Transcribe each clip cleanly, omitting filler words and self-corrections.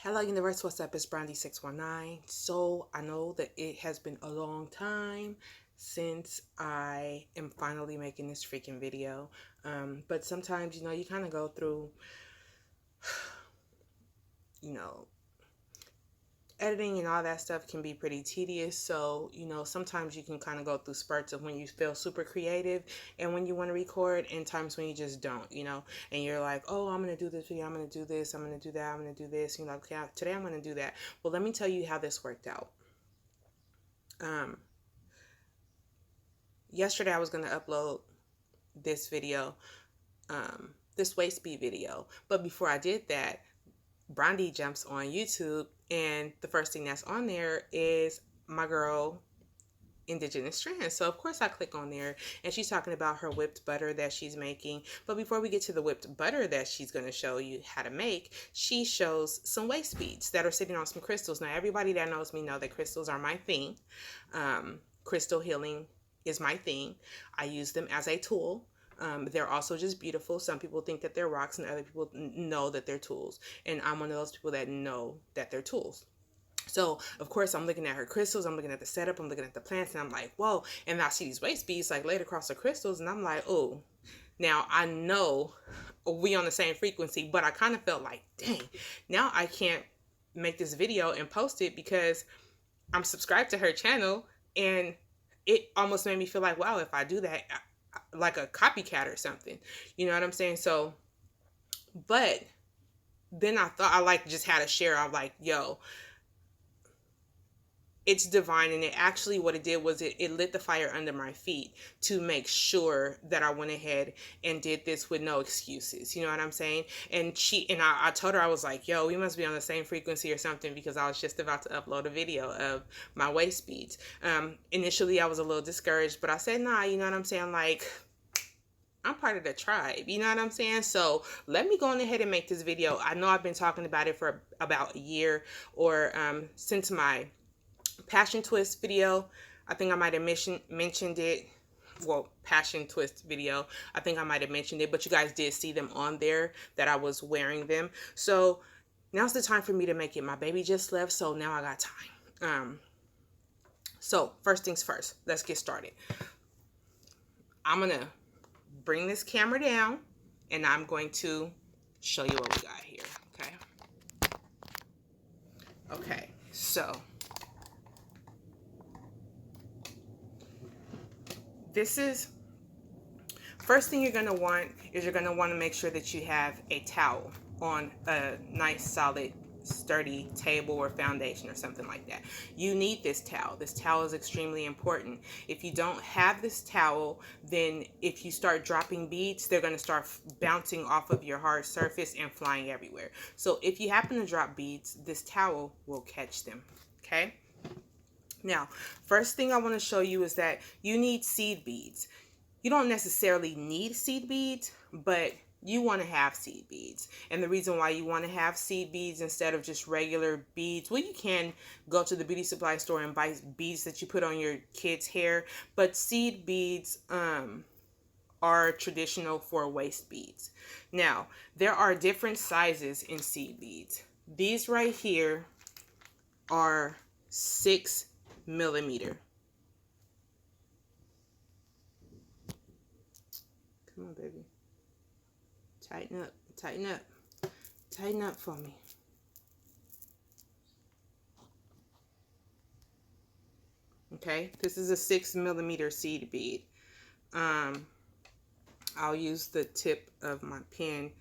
Hello universe, what's up? It's Brandy619. So I know that it has been a long time since I am finally making this freaking video. But sometimes, you kind of go through, you know, editing and all that stuff can be pretty tedious. So, sometimes you can kind of go through spurts of when you feel super creative and when you want to record, and times when you just don't, and you're like, oh, I'm going to do this video, I'm going to do this, I'm going to do that, I'm going to do this. You're like, okay, today I'm going to do that. Well, let me tell you how this worked out. Yesterday I was going to upload this video, this waist bead video. But before I did that, Brandy jumps on YouTube, and the first thing that's on there is my girl Indigenous Strands. So of course I click on there, and she's talking about her whipped butter that she's making. But before we get to the whipped butter that she's going to show you how to make, she shows some waist beads that are sitting on some crystals. Now everybody that knows me know that crystals are my thing. Crystal healing is my thing. I use them as a tool. They're also just beautiful. Some people think that they're rocks, and other people know that they're tools. And I'm one of those people that know that they're tools. So, of course, I'm looking at her crystals, I'm looking at the setup, I'm looking at the plants, and I'm like, whoa. And I see these waist beads like laid across the crystals, and I'm like, oh. Now, I know we on the same frequency, but I kind of felt like, dang, now I can't make this video and post it because I'm subscribed to her channel, and it almost made me feel like, wow, if I do that, like a copycat or something. You know what I'm saying? So, but then I thought I just had to share. I'm like, yo, it's divine. And it actually, what it did was it lit the fire under my feet to make sure that I went ahead and did this with no excuses. You know what I'm saying? And I told her, I was like, yo, we must be on the same frequency or something, because I was just about to upload a video of my waist beads. Initially I was a little discouraged, but I said, nah, you know what I'm saying? Like, I'm part of the tribe, you know what I'm saying? So let me go on ahead and make this video. I know I've been talking about it for about a year, or since my passion twist video. I think I might have mentioned it. Well, passion twist video, I think I might have mentioned it, but you guys did see them on there that I was wearing them. So now's the time for me to make it. My baby just left, so now I got time. So first things first, let's get started. I'm gonna bring this camera down, and I'm going to show you what we got here. Okay, so this is, first thing you're going to want is you're going to want to make sure that you have a towel on a nice solid sturdy table or foundation or something like that. You need this towel. This towel is extremely important. If you don't have this towel, then if you start dropping beads, they're going to start bouncing off of your hard surface and flying everywhere. So if you happen to drop beads, this towel will catch them. Okay? Now, first thing I want to show you is that you need seed beads. You don't necessarily need seed beads, but you want to have seed beads. And the reason why you want to have seed beads instead of just regular beads, well, you can go to the beauty supply store and buy beads that you put on your kids' hair, but seed beads are traditional for waist beads. Now, there are different sizes in seed beads. These right here are 6 millimeter. Come on, baby. Tighten up, tighten up, tighten up for me. Okay, this is a 6 millimeter seed bead. I'll use the tip of my pen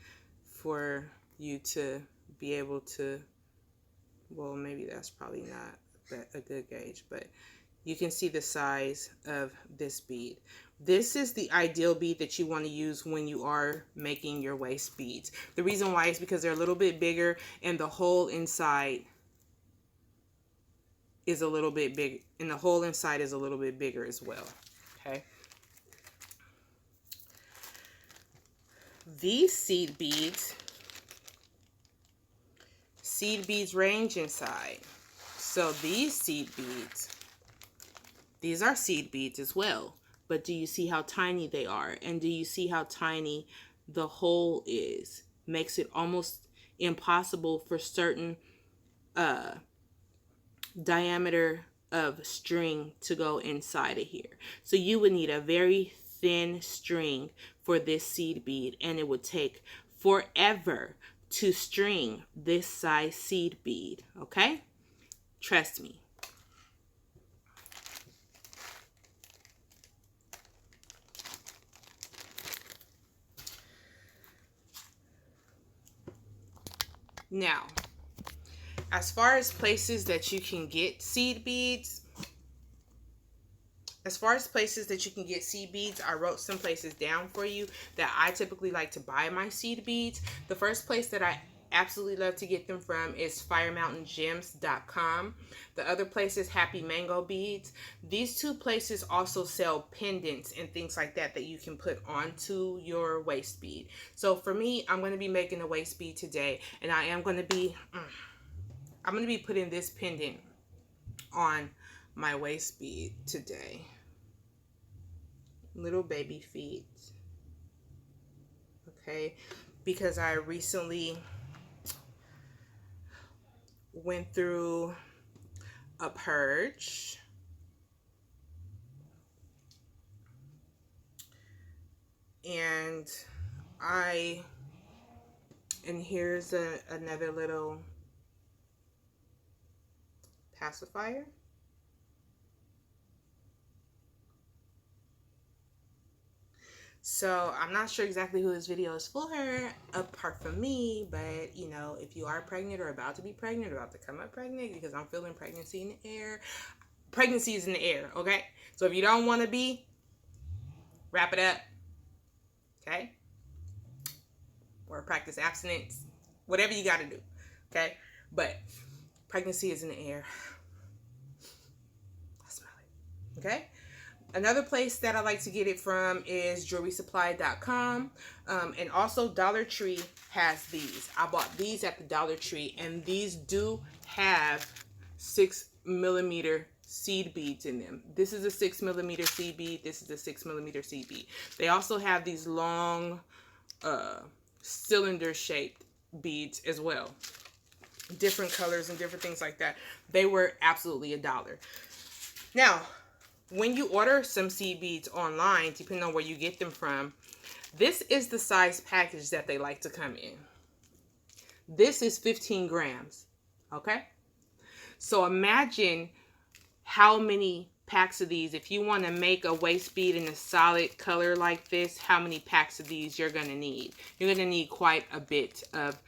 for you to be able to, well, maybe that's probably not a good gauge, but you can see the size of this bead. This is the ideal bead that you want to use when you are making your waist beads. The reason why is because they're a little bit bigger, and the hole inside is a little bit big, and the hole inside is a little bit bigger as well. Okay. These seed beads range in size. So these are seed beads as well. But do you see how tiny they are? And do you see how tiny the hole is? Makes it almost impossible for certain uh, diameter of string to go inside of here. So you would need a very thin string for this seed bead, and it would take forever to string this size seed bead, okay? Trust me. Now, as far as places that you can get seed beads, I wrote some places down for you that I typically like to buy my seed beads. The first place that I absolutely love to get them from is firemountaingems.com. The other place is Happy Mango Beads. These two places also sell pendants and things like that that you can put onto your waist bead. So for me, I'm going to be making a waist bead today, and I'm going to be putting this pendant on my waist bead today. Little baby feet. Okay, because I recently went through a purge, and here's another little pacifier. So I'm not sure exactly who this video is for, apart from me, but you know, if you are pregnant or about to be pregnant, about to come up pregnant, because I'm feeling pregnancy in the air. Pregnancy is in the air, okay? So if you don't want to be, wrap it up, okay? Or practice abstinence, whatever you got to do, okay? But pregnancy is in the air. I smell it, okay? Another place that I like to get it from is jewelrysupply.com. And also Dollar Tree has these. I bought these at the Dollar Tree, and these do have 6mm seed beads in them. This is a 6mm seed bead. This is a 6mm seed bead. They also have these long cylinder shaped beads as well. Different colors and different things like that. They were absolutely $1. Now, when you order some seed beads online, depending on where you get them from, this is the size package that they like to come in. This is 15 grams, okay? So imagine how many packs of these, if you want to make a waist bead in a solid color like this, how many packs of these you're going to need. You're going to need quite a bit of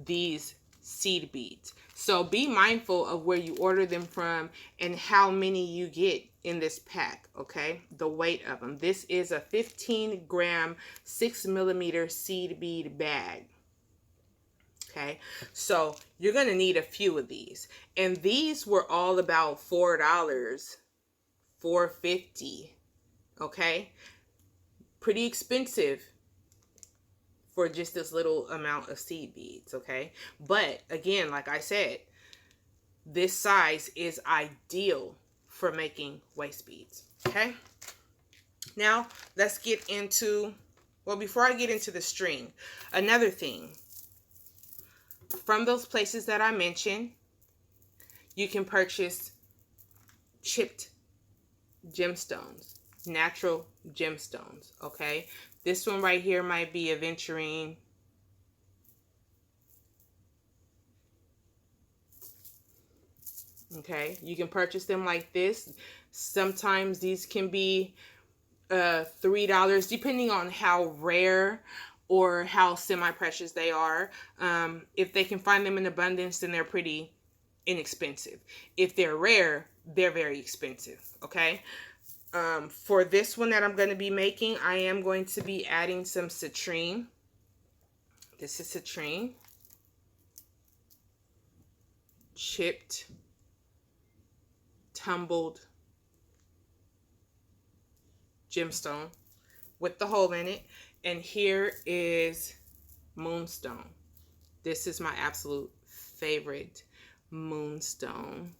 these seed beads. So be mindful of where you order them from and how many you get in this pack, okay? The weight of them. This is a 15-gram 6mm seed bead bag. Okay, so you're going to need a few of these. And these were all about $4, $4.50, okay? Pretty expensive for just this little amount of seed beads, okay? But again, like I said, this size is ideal for making waist beads, okay? Now, let's get into, well, before I get into the string, another thing. From those places that I mentioned, you can purchase chipped gemstones, natural gemstones, okay? This one right here might be aventurine. Okay, you can purchase them like this. Sometimes these can be $3, depending on how rare or how semi-precious they are. If they can find them in abundance, then they're pretty inexpensive. If they're rare, they're very expensive, okay? For this one that I'm going to be making, I am going to be adding some citrine. This is citrine. Chipped, tumbled gemstone with the hole in it. And here is moonstone. This is my absolute favorite moonstone,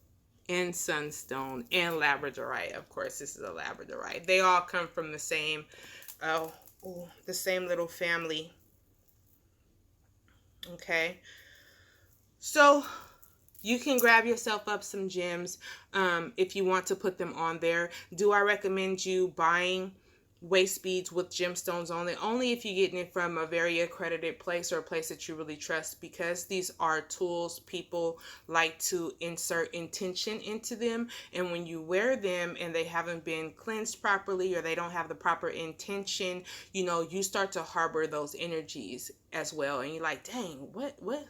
and sunstone, and labradorite. Of course, this is a labradorite. They all come from the same, the same little family. Okay, so you can grab yourself up some gems if you want to put them on there. Do I recommend you buying waist beads with gemstones on it? Only if you're getting it from a very accredited place or a place that you really trust, because these are tools. People like to insert intention into them, and when you wear them and they haven't been cleansed properly or they don't have the proper intention, you know, you start to harbor those energies as well, and you're like, dang,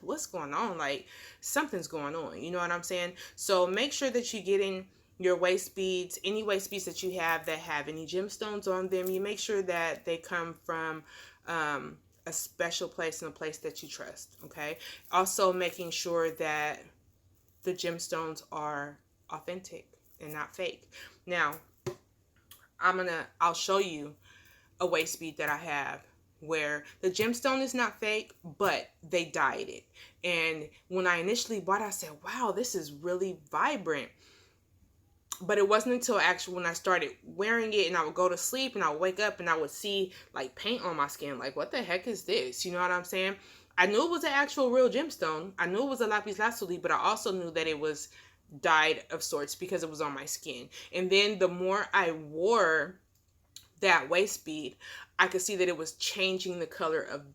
what's going on? Like, something's going on, you know what I'm saying? So make sure that you get in your waist beads, any waist beads that you have that have any gemstones on them. You make sure that they come from a special place and a place that you trust. Okay. Also making sure that the gemstones are authentic and not fake. Now, I'll show you a waist bead that I have where the gemstone is not fake, but they dyed it. And when I initially bought it, I said, wow, this is really vibrant. But it wasn't until actually when I started wearing it and I would go to sleep and I would wake up and I would see like paint on my skin. Like, what the heck is this? You know what I'm saying? I knew it was an actual real gemstone. I knew it was a lapis lazuli, but I also knew that it was dyed of sorts because it was on my skin. And then the more I wore that waist bead, I could see that it was changing the color of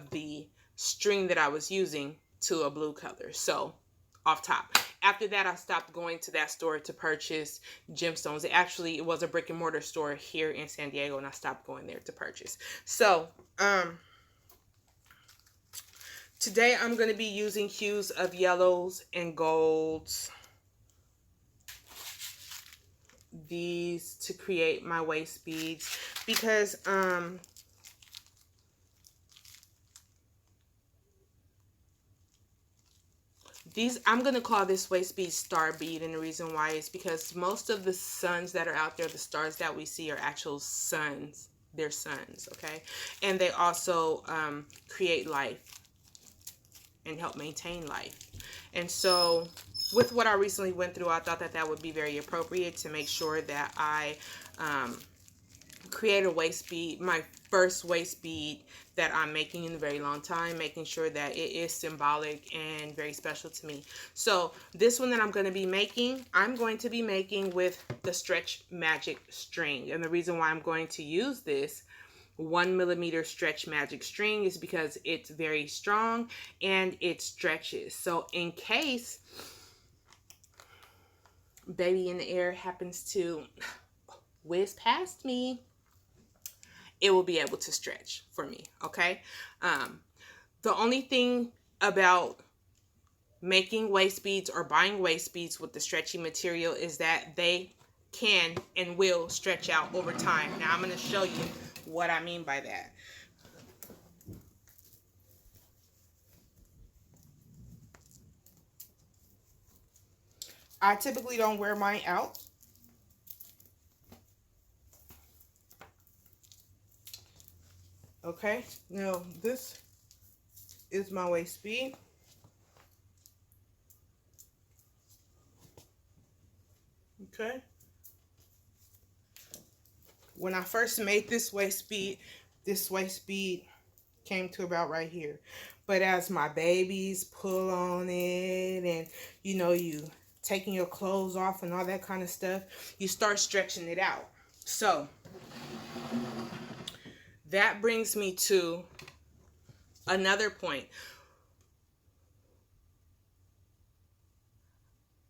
the string that I was using to a blue color. So off top. After that, I stopped going to that store to purchase gemstones. It was a brick and mortar store here in San Diego, and I stopped going there to purchase. So, today I'm going to be using hues of yellows and golds. These to create my waist beads because, I'm going to call this waist bead star bead, and the reason why is because most of the suns that are out there, the stars that we see, are actual suns. They're suns, okay? And they also create life and help maintain life. And so with what I recently went through, I thought that that would be very appropriate to make sure that I create a waist bead, my first waist bead that I'm making in a very long time, making sure that it is symbolic and very special to me. So this one that I'm going to be making, I'm going to be making with the Stretch Magic string. And the reason why I'm going to use this 1mm Stretch Magic string is because it's very strong and it stretches. So in case baby in the air happens to whiz past me, it will be able to stretch for me, okay? The only thing about making waist beads or buying waist beads with the stretchy material is that they can and will stretch out over time. Now, I'm going to show you what I mean by that. I typically don't wear mine out. Okay, now this is my waist bead. Okay. When I first made this waist bead came to about right here. But as my babies pull on it and, you know, you taking your clothes off and all that kind of stuff, you start stretching it out. So that brings me to another point.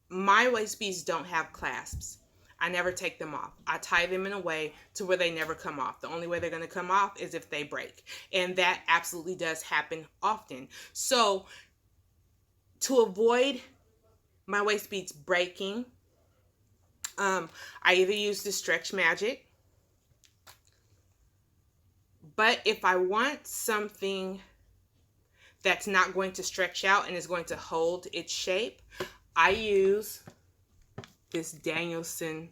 My waist beads don't have clasps. I never take them off. I tie them in a way to where they never come off. The only way they're going to come off is if they break. And that absolutely does happen often. So to avoid my waist beads breaking, I either use the Stretch Magic. But if I want something that's not going to stretch out and is going to hold its shape, I use this Danielson's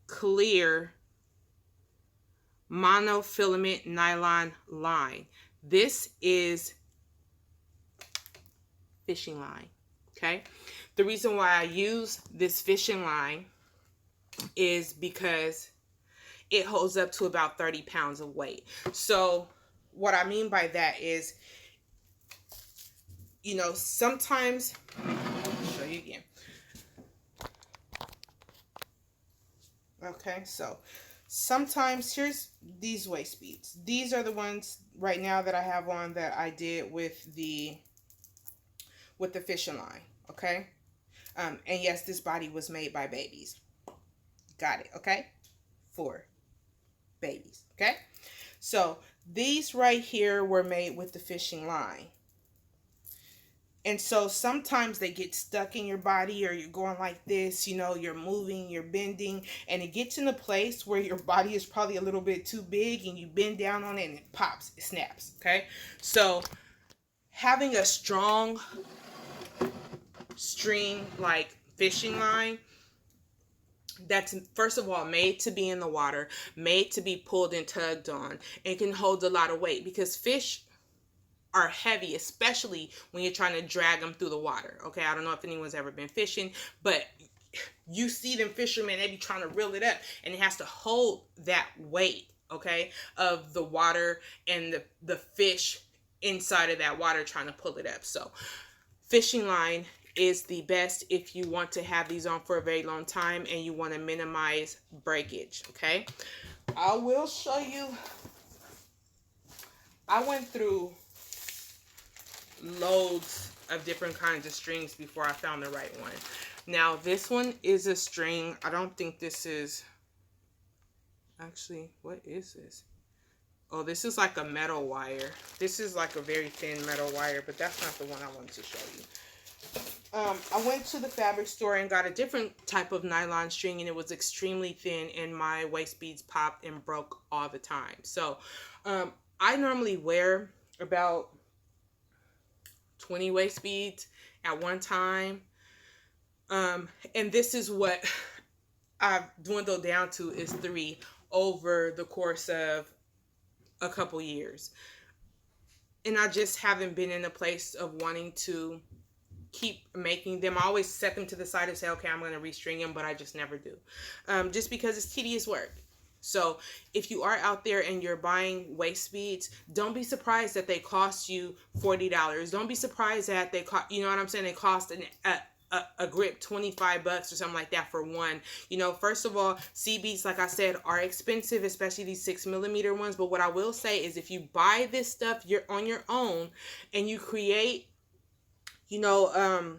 clear monofilament nylon line. This is fishing line, okay? The reason why I use this fishing line is because it holds up to about 30 pounds of weight. So what I mean by that is, you know, sometimes, I'll show you again. Okay, so sometimes, here's these waist beads. These are the ones right now that I have on that I did with the fishing line, okay? And yes, this body was made by babies. Got it, okay? For babies, okay? So these right here were made with the fishing line. And so sometimes they get stuck in your body, or you're going like this, you know, you're moving, you're bending, and it gets in a place where your body is probably a little bit too big, and you bend down on it and it pops, it snaps, okay? So having a strong string like fishing line that's, first of all, made to be in the water, made to be pulled and tugged on, and can hold a lot of weight, because fish are heavy, especially when you're trying to drag them through the water. Okay, I don't know if anyone's ever been fishing, but you see them fishermen, they be trying to reel it up, and it has to hold that weight, okay, of the water and the fish inside of that water trying to pull it up. So fishing line is the best if you want to have these on for a very long time and you want to minimize breakage, okay? I will show you. I went through loads of different kinds of strings before I found the right one. Now, this one is a string. I don't think this is... Actually, what is this? Oh, this is like a metal wire. This is like a very thin metal wire, but that's not the one I wanted to show you. I went to the fabric store and got a different type of nylon string, and it was extremely thin, and my waist beads popped and broke all the time. So I normally wear about 20 waist beads at one time. And this is what I've dwindled down to, is 3 over the course of a couple years. And I just haven't been in a place of wanting to keep making them. I always set them to the side and say, okay, I'm going to restring them, but I just never do. Just because it's tedious work. So if you are out there and you're buying waist beads, don't be surprised that they cost you $40. Don't be surprised that they cost, you know what I'm saying, they cost a grip $25 or something like that for one. You know, first of all, seed beads, like I said, are expensive, especially these 6mm ones. But what I will say is, if you buy this stuff, you're on your own, and you create, you know,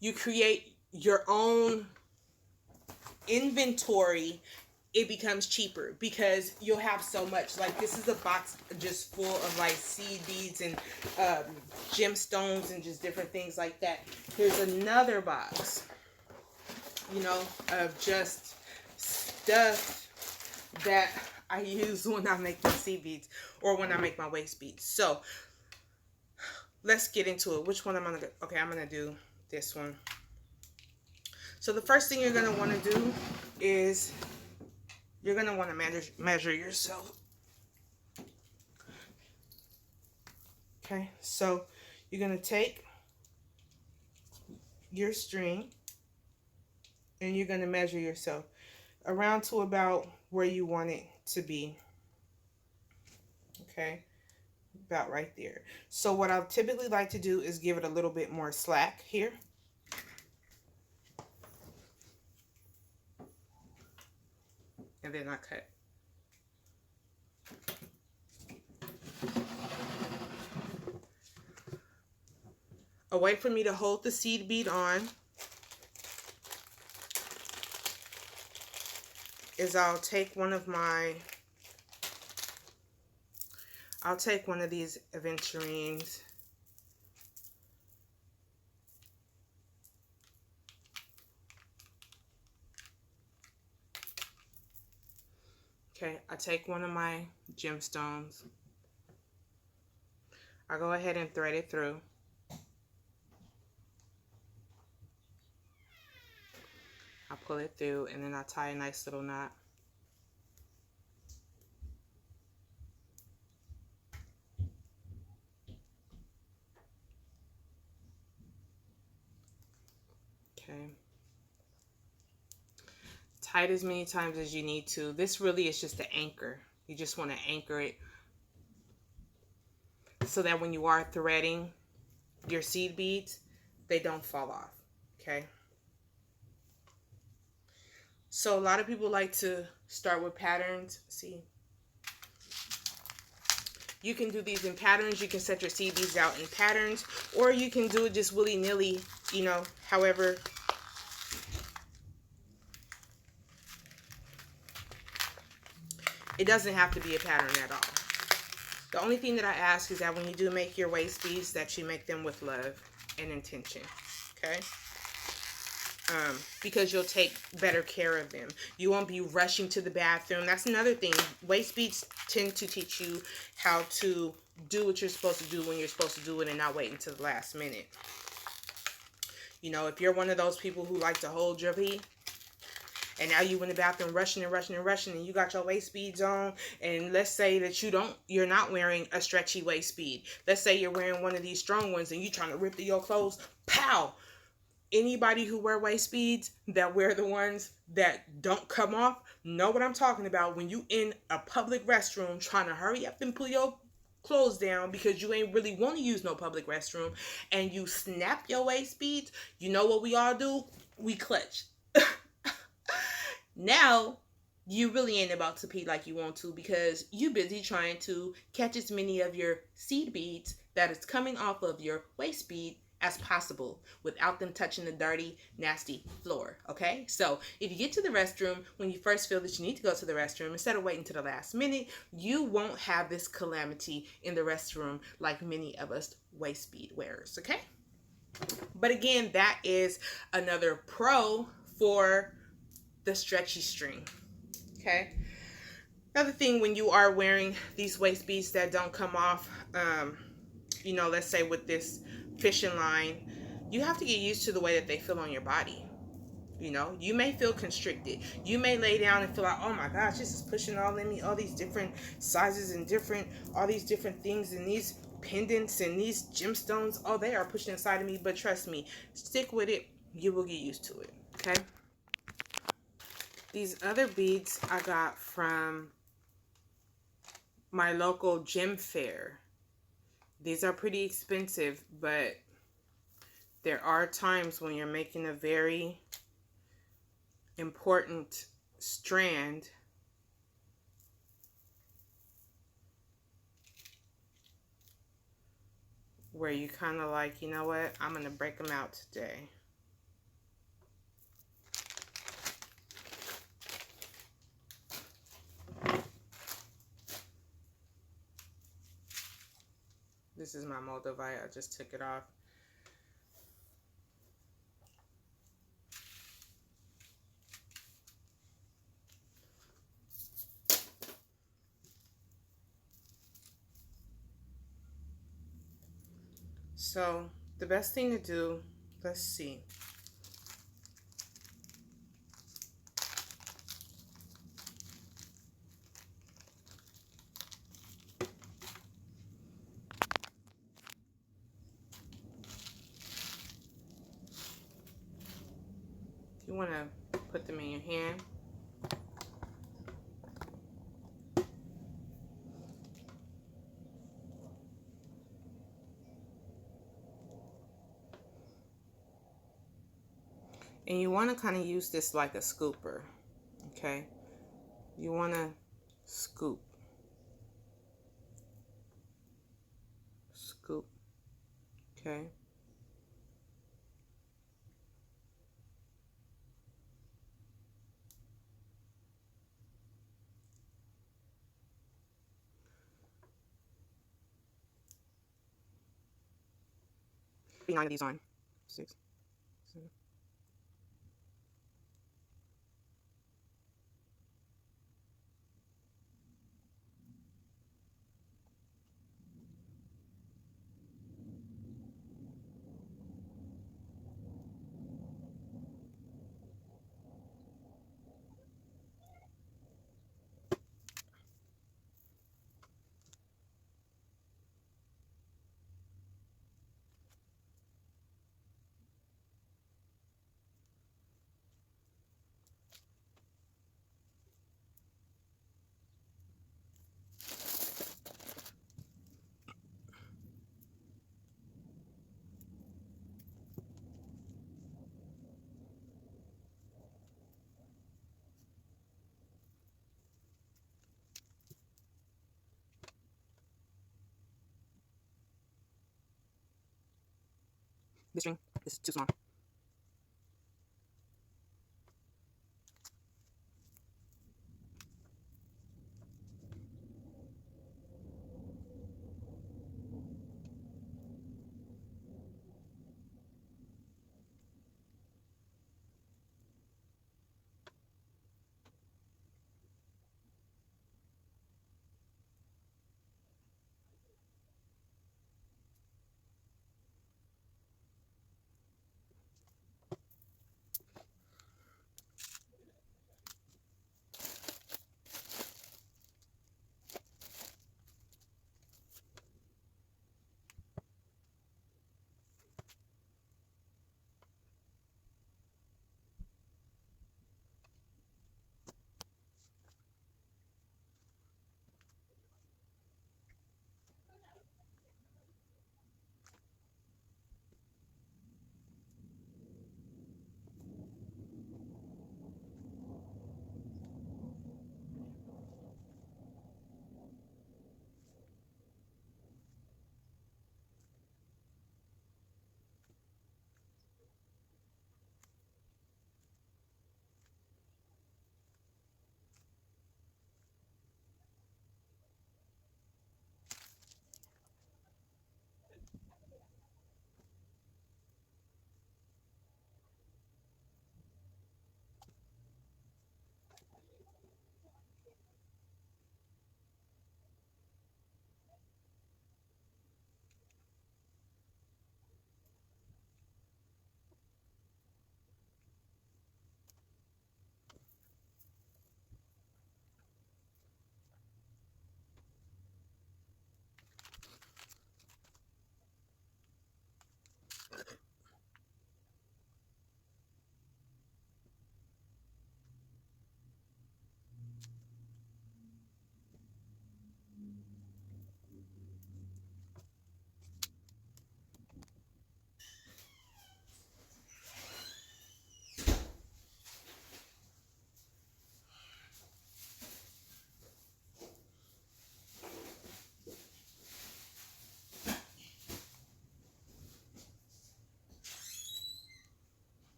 you create your own inventory, it becomes cheaper because you'll have so much. Like, this is a box just full of like seed beads and gemstones and just different things like that. Here's another box, you know, of just stuff that I use when I make my seed beads or when I make my waist beads. So let's get into it. Which one am I gonna do? Okay, I'm gonna do this one. So the first thing you're gonna want to do is you're gonna want to measure yourself. Okay, so you're gonna take your string and you're gonna measure yourself around to about where you want it to be. Okay, about right there. So what I typically like to do is give it a little bit more slack here. And then I cut. A way for me to hold the seed bead on is I'll take one of these aventurines. Okay, I take one of my gemstones. I go ahead and thread it through. I pull it through, and then I tie a nice little knot. Okay. tight as many times as you need to. This really is just an anchor. You just want to anchor it so that when you are threading your seed beads, they don't fall off. Okay. So a lot of people like to start with patterns. See, you can do these in patterns. You can set your seed beads out in patterns, or you can do it just willy-nilly, you know, however. It doesn't have to be a pattern at all. The only thing that I ask is that when you do make your waist beads, that you make them with love and intention, okay? Because you'll take better care of them. You won't be rushing to the bathroom. That's another thing. Waist beads tend to teach you how to do what you're supposed to do when you're supposed to do it and not wait until the last minute. You know, if you're one of those people who like to hold your bead, and now you in the bathroom rushing and rushing and rushing, and you got your waist beads on, and let's say that you're not wearing a stretchy waist bead. Let's say you're wearing one of these strong ones and you're trying to rip through your clothes. Pow! Anybody who wear waist beads that wear the ones that don't come off know what I'm talking about. When you in a public restroom trying to hurry up and pull your clothes down because you ain't really want to use no public restroom, and you snap your waist beads, you know what we all do? We clutch. Now, you really ain't about to pee like you want to because you busy trying to catch as many of your seed beads that is coming off of your waist bead as possible without them touching the dirty, nasty floor, okay? So if you get to the restroom, when you first feel that you need to go to the restroom, instead of waiting to the last minute, you won't have this calamity in the restroom like many of us waist bead wearers, okay? But again, that is another pro for the stretchy string, okay? Another thing, when you are wearing these waist beads that don't come off, you know, let's say with this fishing line, you have to get used to the way that they feel on your body. You know, you may feel constricted. You may lay down and feel like, oh my gosh, this is pushing all in me, all these different sizes and all these different things, and these pendants and these gemstones, oh, they are pushing inside of me. But trust me, stick with it. You will get used to it, okay? These other beads I got from my local gem fair. These are pretty expensive, but there are times when you're making a very important strand where you kind of like, you know what, I'm going to break them out today. This is my Moldavite. I just took it off. So the best thing to do, let's see. You want to put them in your hand. And you want to kind of use this like a scooper, okay? You want to scoop. Scoop, okay? Put 9 of these on. 6, 7. This string is too small.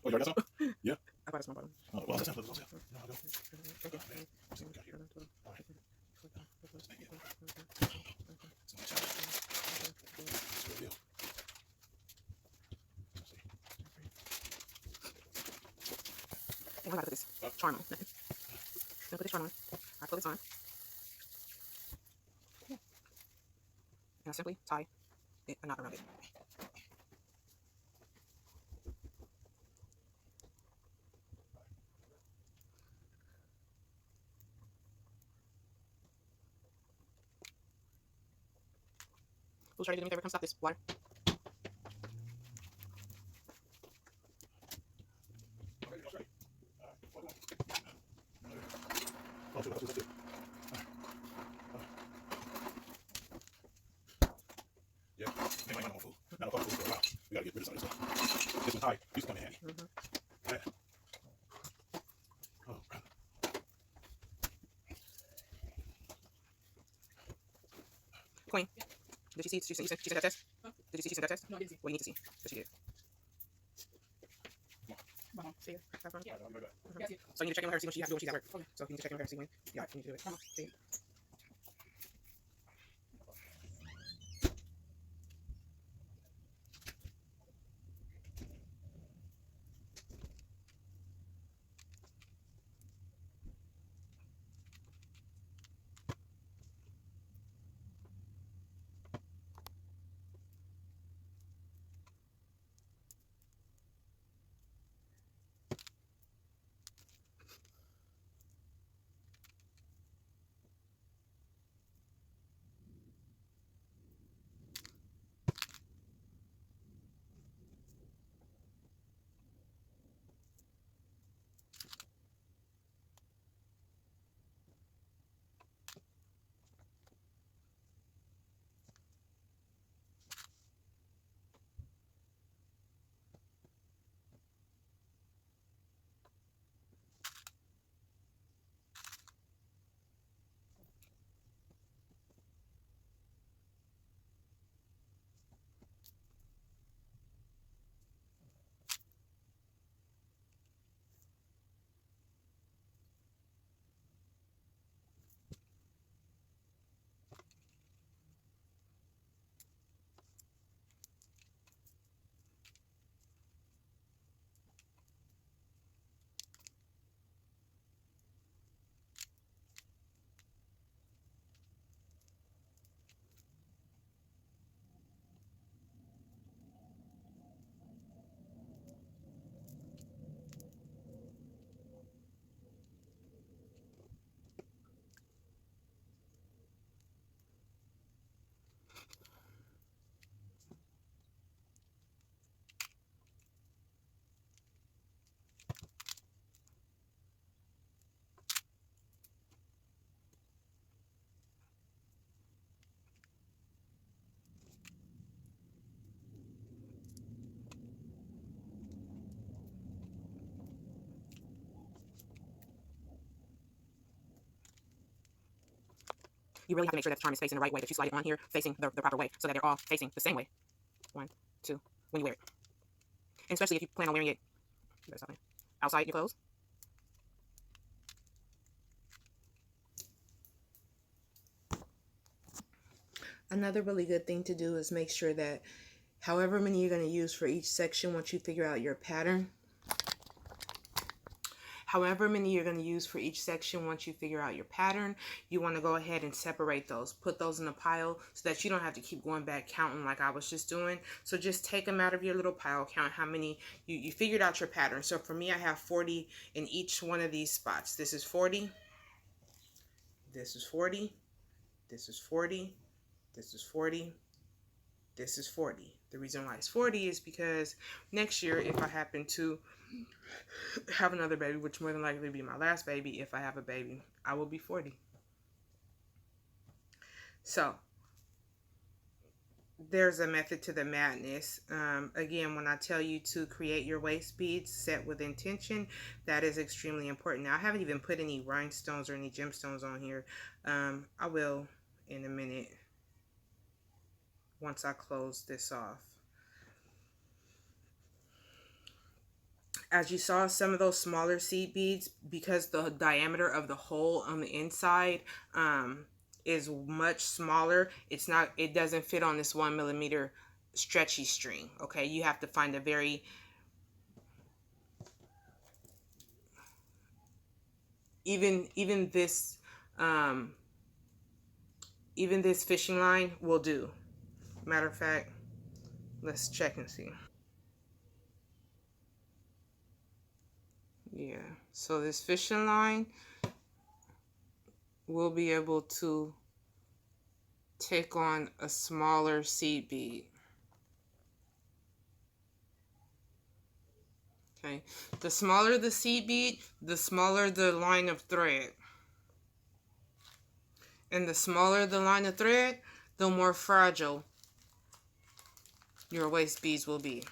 Oh, you heard that song? Yeah. I bought a small bottle. Oh, well, that's not what it was. No, I'll go. Thank you. Oh, man. Let's see what we got here. All right. Let's make it. So much out. That's a good deal. Let's see. I'm going to put this charm on. I'm going to put this charm on. I pull this on. And I simply tie a knot around it. Who's ready to do me a favor? Come stop this water. Okay, that's right. Oh, that's it. Yeah, ain't like my own food. Not a fucking food for a while. We gotta get rid of some of this stuff. This was tight. Used to come in handy. Yeah. Oh, brother. Queen, did you see? She sent that test? Huh? Did you see she sent that test? No, I didn't see. Well, you need to see. Because she did. See her? Yeah. So you need to check in with her, see when she has to do when she's at work. Okay. So you need to check in with her, see when you need to do it. See. you really have to make sure that the charm is facing the right way, that you slide it on here facing the proper way, so that they're all facing the same way. 1, 2, when you wear it. And especially if you plan on wearing it outside your clothes. Another really good thing to do is make sure that however many you're going to use for each section, once you figure out your pattern, you want to go ahead and separate those. Put those in a pile so that you don't have to keep going back counting like I was just doing. So just take them out of your little pile, count how many you figured out your pattern. So for me, I have 40 in each one of these spots. This is 40. This is 40. This is 40. This is 40. This is 40. The reason why it's 40 is because next year, if I happen to have another baby, which more than likely be my last baby, if I have a baby, I will be 40. So there's a method to the madness. Again, when I tell you to create your waist beads set with intention, that is extremely important. Now, I haven't even put any rhinestones or any gemstones on here. I will in a minute once I close this off. As you saw, some of those smaller seed beads, because the diameter of the hole on the inside is much smaller, it doesn't fit on this 1 millimeter stretchy string. Okay, you have to find a very even this fishing line will do. Matter of fact, let's check and see. Yeah, so this fishing line will be able to take on a smaller seed bead. Okay, the smaller the seed bead, the smaller the line of thread. And the smaller the line of thread, the more fragile your waist beads will be.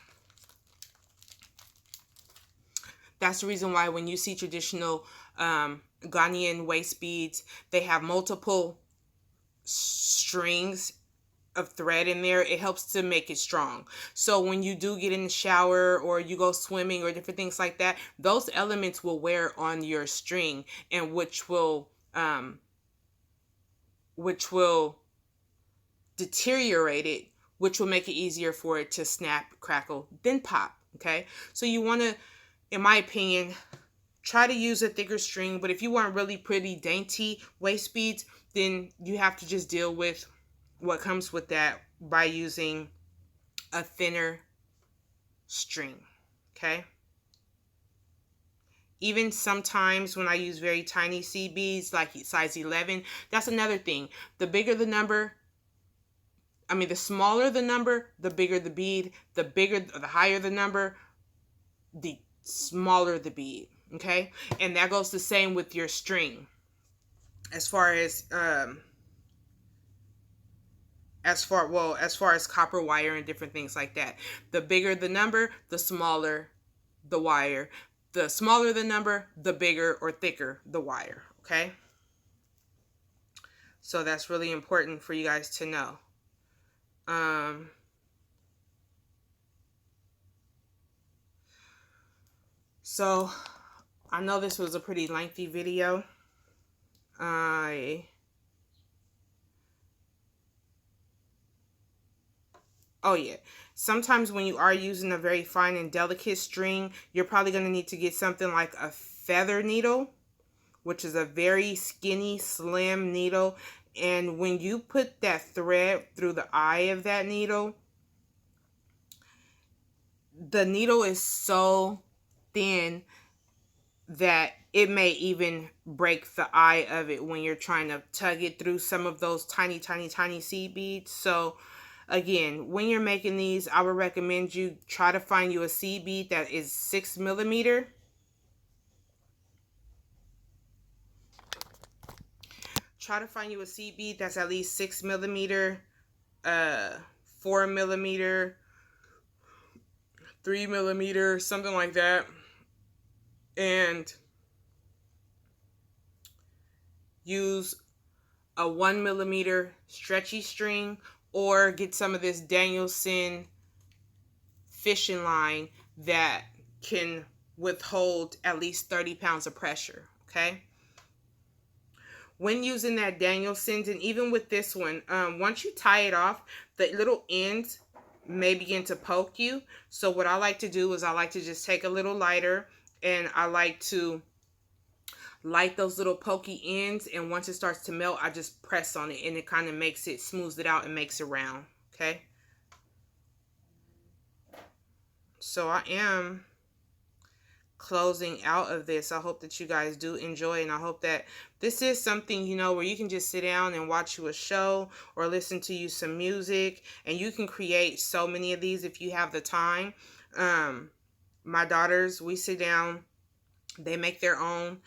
That's the reason why when you see traditional Ghanaian waist beads, they have multiple strings of thread in there. It helps to make it strong. So when you do get in the shower or you go swimming or different things like that, those elements will wear on your string, and which will deteriorate it, which will make it easier for it to snap, crackle, then pop. Okay, so you want to, in my opinion, try to use a thicker string. But if you want really pretty dainty waist beads, then you have to just deal with what comes with that by using a thinner string. Okay, even sometimes when I use very tiny seed beads like size 11, that's another thing. The bigger the number, the smaller the number, the bigger the bead. The higher the number, the smaller the bead. Okay, and that goes the same with your string. As far as copper wire and different things like that, the bigger the number, the smaller the wire. The smaller the number, the bigger or thicker the wire. Okay, so that's really important for you guys to know. So I know this was a pretty lengthy video. Oh yeah, sometimes when you are using a very fine and delicate string, you're probably going to need to get something like a feather needle, which is a very skinny, slim needle. And when you put that thread through the eye of that needle, the needle is so thin that it may even break the eye of it when you're trying to tug it through some of those tiny, tiny, tiny seed beads. So again, when you're making these, I would recommend you try to find you a seed bead that is 6 millimeter. Try to find you a seed bead that's at least 6 millimeter, 4 millimeter, 3 millimeter, something like that. And use a 1 millimeter stretchy string, or get some of this Danielson fishing line that can withhold at least 30 pounds of pressure. Okay. When using that Danielson's, and even with this one, once you tie it off, the little ends may begin to poke you. So what I like to do is I like to just take a little lighter, and I like to light those little pokey ends, and once it starts to melt, I just press on it, and it kind of makes it, smooths it out and makes it round. Okay. So I am closing out of this. I hope that you guys do enjoy, and I hope that this is something, you know, where you can just sit down and watch you a show or listen to you some music, and you can create so many of these if you have the time. My daughters, we sit down, they make their own.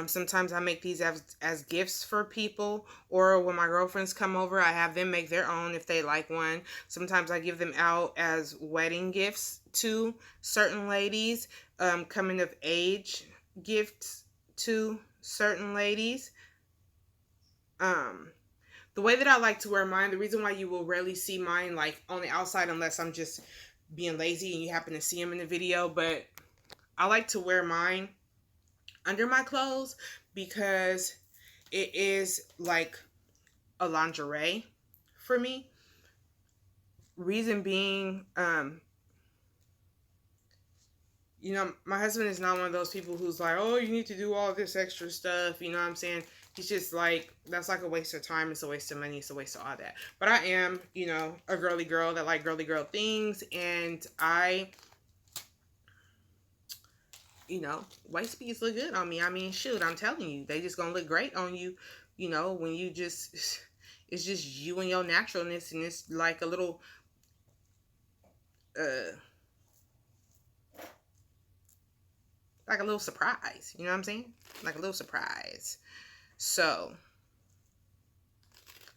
Sometimes I make these as gifts for people, or when my girlfriends come over, I have them make their own if they like one. Sometimes I give them out as wedding gifts to certain ladies, coming of age gifts to certain ladies. The way that I like to wear mine, the reason why you will rarely see mine like on the outside, unless I'm just being lazy and you happen to see them in the video, but I like to wear mine under my clothes because it is like a lingerie for me. Reason being, you know, my husband is not one of those people who's like, oh, you need to do all this extra stuff, you know what I'm saying? He's just like, that's like a waste of time, it's a waste of money, it's a waste of all that. But I am, you know, a girly girl that like girly girl things, and you know, waist beads look good on me. I mean, shoot, I'm telling you, they just gonna look great on you, you know, when you just, it's just you and your naturalness, and it's like a little, like a little surprise, you know what I'm saying? Like a little surprise. So,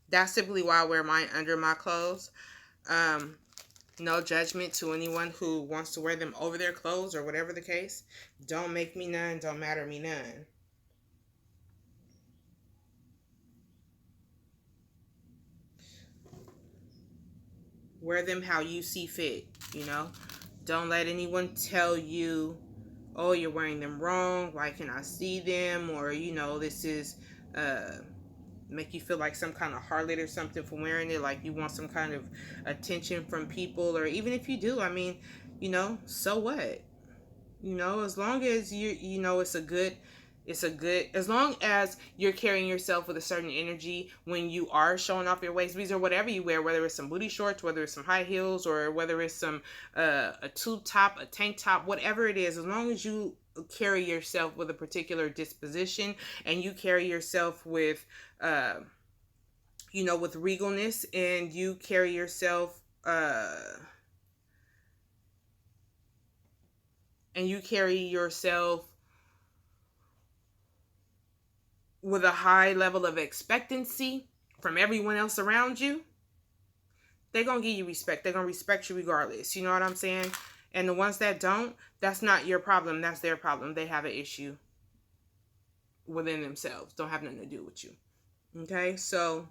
that's typically why I wear mine under my clothes. No judgment to anyone who wants to wear them over their clothes or whatever the case. Don't make me none, don't matter me none. Wear them how you see fit, you know? Don't let anyone tell you, oh, you're wearing them wrong, why can I see them? Or, you know, this is, make you feel like some kind of harlot or something for wearing it, like you want some kind of attention from people. Or even if you do, I mean, you know, so what? You know, as long as you know, it's a good, as long as you're carrying yourself with a certain energy when you are showing off your waist beads or whatever you wear, whether it's some booty shorts, whether it's some high heels, or whether it's some a tube top, a tank top, whatever it is, as long as you carry yourself with a particular disposition, and you carry yourself with you know, with regalness, and you carry yourself with a high level of expectancy from everyone else around you, they're going to give you respect. They're going to respect you regardless. You know what I'm saying? And the ones that don't, that's not your problem. That's their problem. They have an issue within themselves. Don't have nothing to do with you. Okay? So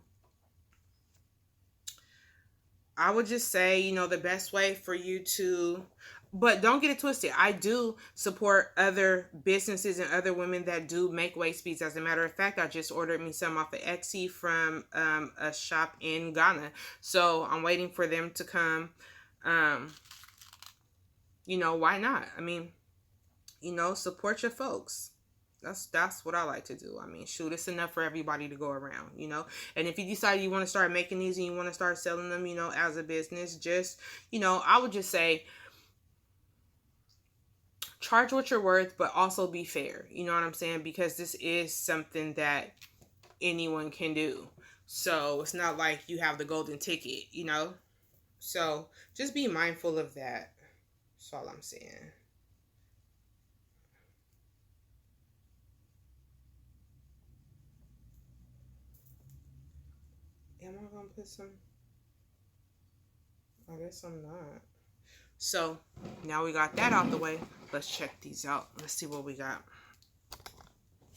I would just say, you know, the best way for you to, but don't get it twisted. I do support other businesses and other women that do make waist beads. As a matter of fact, I just ordered me some off of Etsy from a shop in Ghana. So I'm waiting for them to come. You know, why not? I mean, you know, support your folks. That's what I like to do. I mean, shoot, it's enough for everybody to go around, you know. And if you decide you want to start making these and you want to start selling them, you know, as a business, just, you know, I would just say charge what you're worth, but also be fair. You know what I'm saying? Because this is something that anyone can do. So it's not like you have the golden ticket, you know. So just be mindful of that. That's all I'm saying. Am I gonna put some? I guess I'm not. So now we got that out the way. Let's check these out. Let's see what we got.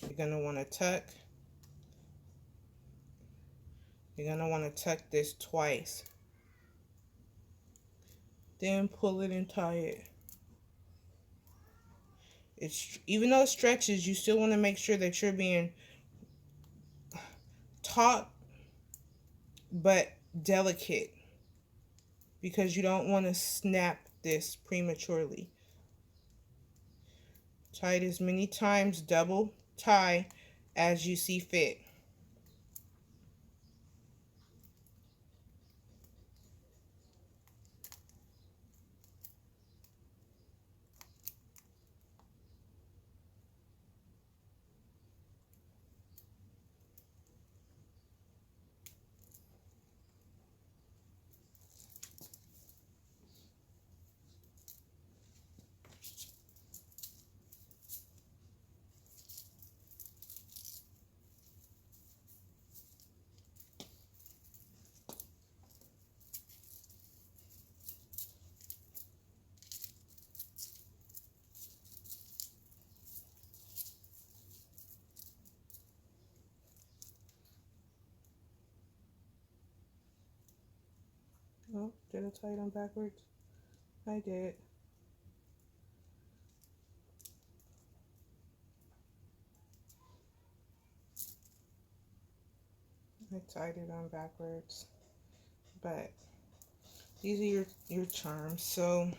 You're gonna want to tuck You're going to want to tuck this twice. Then pull it and tie it. It's, even though it stretches, you still want to make sure that you're being taut but delicate, because you don't want to snap this prematurely. Tie it as many times, double tie as you see fit. Oh, did I tie it on backwards? I did. I tied it on backwards. But these are your charms. So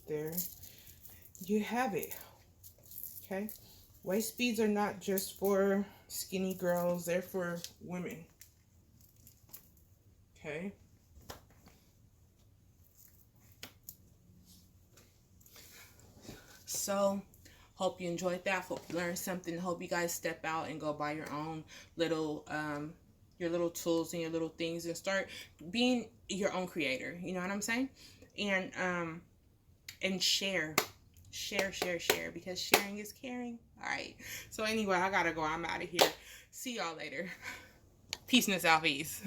there you have it. Okay. Waist beads are not just for skinny girls, they're for women. Okay. So, hope you enjoyed that. Hope you learned something. Hope you guys step out and go buy your own little your little tools and your little things and start being your own creator. You know what I'm saying? And share, because sharing is caring. All right. So anyway, I gotta go. I'm out of here. See y'all later. Peace in the Southeast.